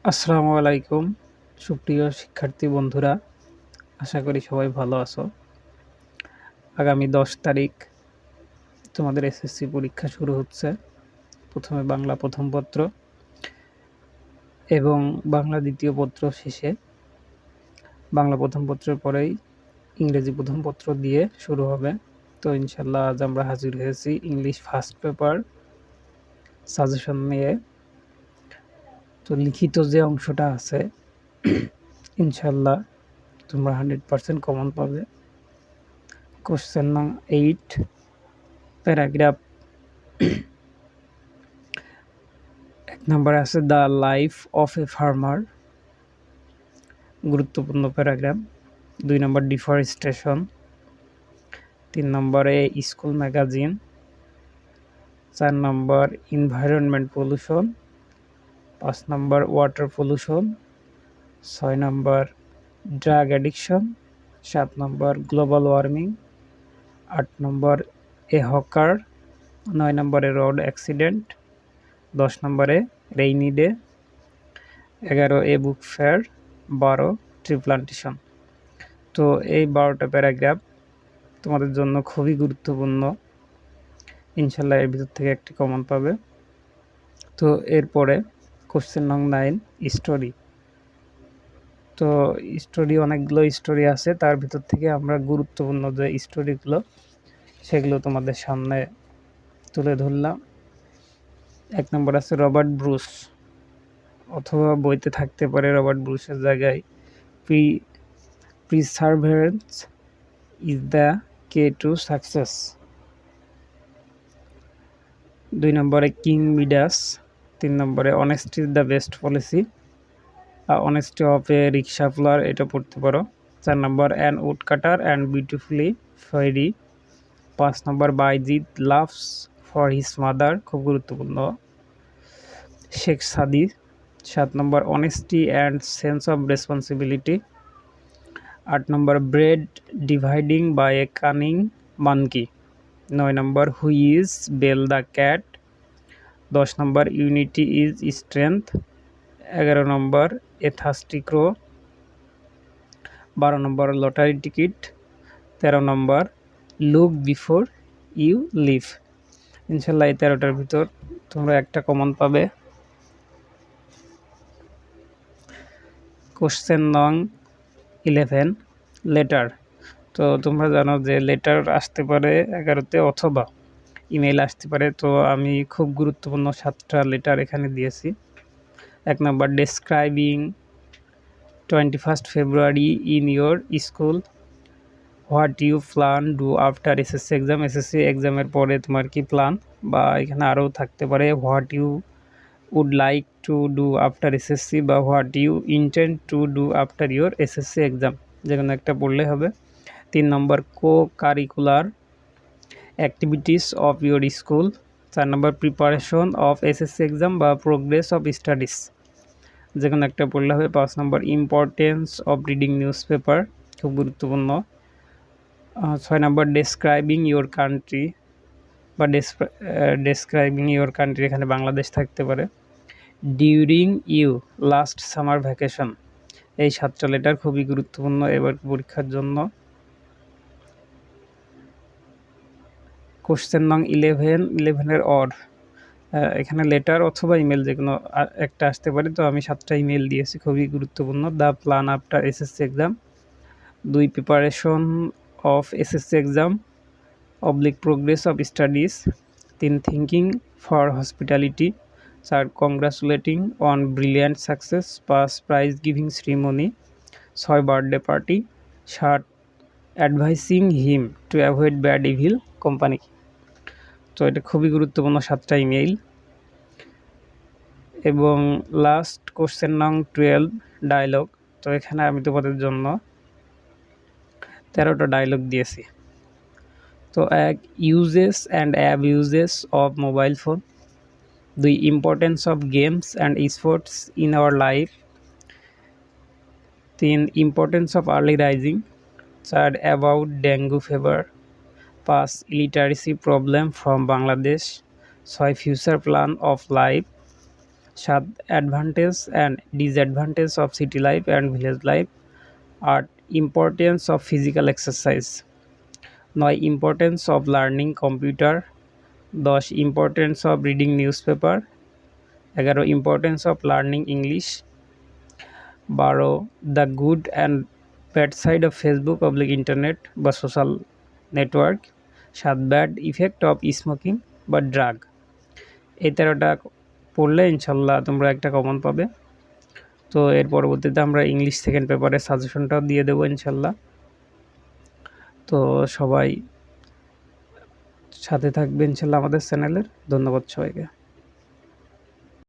আসসালামু আলাইকুম সুপ্রিয় শিক্ষার্থী বন্ধুরা, আশা করি সবাই ভালো আছো। আগামী 10 তারিখ তোমাদের এসএসসি পরীক্ষা শুরু হচ্ছে। প্রথমে বাংলা প্রথম পত্র এবং বাংলা দ্বিতীয় পত্র শেষে বাংলা প্রথম পত্রের পরেই ইংরেজি প্রথম পত্র দিয়ে শুরু হবে। তো ইনশাল্লাহ আজ আমরা হাজির হয়েছি ইংলিশ ফার্স্ট পেপার সাজেশন নিয়ে। তো লিখিত যে অংশটা আছে ইনশাল্লাহ তোমরা 100% কমন পাবে। কোশ্চেন নং 8 প্যারাগ্রাফ 1 নম্বরে আছে the life of a farmer, গুরুত্বপূর্ণ প্যারাগ্রাফ। 2 নম্বর ডিফরেস্টেশন, 3 নম্বরে স্কুল ম্যাগাজিন, 4 নম্বর এনভায়রনমেন্ট পলিউশন, 5 নম্বর ওয়াটার পলিউশন, 6 নম্বর ড্রাগ অ্যাডিকশন, 7 নম্বর গ্লোবাল ওয়ার্মিং, 8 নম্বর এ হকার, 9 নম্বরে রোড অ্যাক্সিডেন্ট, 10 নম্বরে রেইনি ডে, 11 এ বুক ফেয়ার, 12 ট্রি প্লান্টেশন। তো এই 12টা প্যারাগ্রাফ তোমাদের জন্য খুবই গুরুত্বপূর্ণ। ইনশাল্লাহ এর ভিতর থেকে একটি কমন পাবে। তো এরপরে কোশ্চেন নং 9 স্টোরি। তো স্টোরি অনেকগুলো স্টোরি আছে, তার ভিতর থেকে আমরা গুরুত্বপূর্ণ যে স্টোরিগুলো সেগুলো তোমাদের সামনে তুলে ধরলাম। 1 নম্বর আছে রবার্ট ব্রুস, অথবা বইতে থাকতে পারে রবার্ট ব্রুসের জায়গায় perseverance is the key to success. 2 নম্বরে কিং মিডাস, 3 নম্বরে honesty is the best policy, honesty of a rickshaw puller, এটা পড়তে পারো। 4 নম্বর an wood cutter and beautifully fairy, 5 নম্বর Bayazid loves for his mother, খুব গুরুত্বপূর্ণ। শেখ সাদি, 7 নম্বর honesty and sense of responsibility, 8 নম্বর bread dividing by a cunning monkey, 9 নম্বর who is bell the cat, 10 number unity is strength, 11 number a thirsty crow, 12 number lottery ticket, 13 number look before you leave. ইনশাল্লাহ এই 13টার ভিতর তোমরা একটা common পাবে। Question নং 11 letter. তো তোমরা জানো যে লেটার আসতে পারে 11তে অথবা ইমেল আসতে পারে। তো আমি খুব গুরুত্বপূর্ণ 7টা লেটার এখানে দিয়েছি। 1 নম্বর describing 21st February in your school, what you plan do after SSC exam. SSC এক্সামের পরে তোমার কি প্ল্যান, বা এখানে আরও থাকতে পারে what you would like to do after SSC, বা what you intend to do after your SSC exam, যে কোনো একটা পড়লে হবে। 3 নম্বর co-curricular activities of your school, 4 নম্বর প্রিপারেশন অফ এসএসসি এক্সাম বা প্রোগ্রেস অফ স্টাডিজ, যে কোনো একটা পড়লে হবে। 5 নম্বর importance of reading newspaper, খুব গুরুত্বপূর্ণ। 6 নম্বর ডেসক্রাইবিং ইয়োর কান্ট্রি বা ডেসক্রাইবিং ইয়োর কান্ট্রি, এখানে বাংলাদেশ থাকতে পারে। During you last summer vacation, এই 7টা লেটার খুবই গুরুত্বপূর্ণ এবার পরীক্ষার জন্য। কোশ্চেন নং 11 অর, এখানে লেটার অথবা ইমেল যে কোনো একটা আসতে পারে। তো আমি 7টা ইমেল দিয়েছি, খুবই গুরুত্বপূর্ণ। The plan after SSC exam, 2 preparation of SSC exam oblique progress of studies, 3 thinking for hospitality, 4 congratulating on brilliant success, 5 prize giving ceremony, 6 birthday party, 7 advising him to avoid bad evil company. তো এটা খুবই গুরুত্বপূর্ণ 7টা email. এবং last question নং 12 dialogue. তো এখানে আমি তোমাদের জন্য 13টা ডায়লগ দিয়েছি। তো 1 uses and abuses of mobile phone, 2 importance of games and sports in our life, 3 importance of early rising, 4 about dengue fever, 5 illiteracy problem from Bangladesh, 6 future plan of life, 7 advantage and disadvantage of city life and village life. 8 importance of physical exercise. 9 importance of learning computer. 10 importance of reading news paper. 11 importance of learning English. 12 the good and bad side of Facebook অবলিক internet বা social network. 7 bad effect of smoking বা drug. এই 13টা পড়লে ইনশাল্লাহ তোমরা একটা common পাবে। তো এর পরবর্তীতে আমরা ইংলিশ সেকেন্ড পেপারের সাজেশনটাও দিয়ে দেবো ইনশাল্লাহ। তো সবাই সাথে থাকবে ইনশাল্লাহ আমাদের চ্যানেলের। ধন্যবাদ সবাইকে।